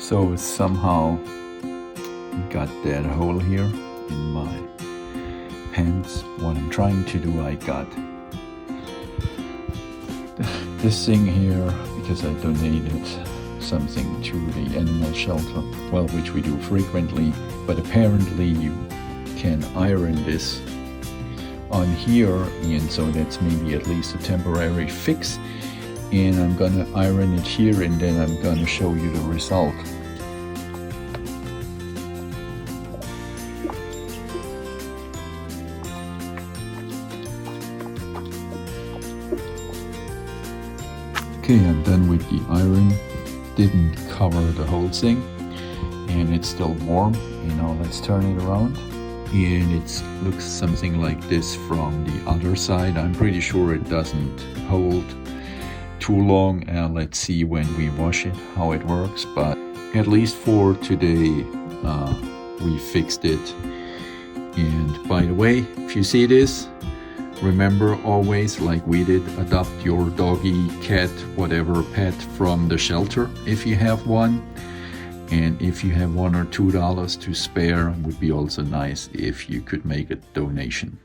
So somehow got that hole here in my pants. What I'm trying to do, I got this thing here because I donated something to the animal shelter, well, which we do frequently, but apparently you can iron this on here, and so that's maybe at least a temporary fix. And I'm gonna iron it here, and then I'm gonna show you the result. Okay, I'm done with the iron. Didn't cover the whole thing, and it's still warm. You know, let's turn it around, and it looks something like this from the other side. I'm pretty sure it doesn't hold too long, and let's see when we wash it how it works. But at least for today, we fixed it. And by the way, if you see this, remember always, like we did, adopt your doggy, cat, whatever pet from the shelter if you have one. And if you have $1 or $2 to spare, it would be also nice if you could make a donation.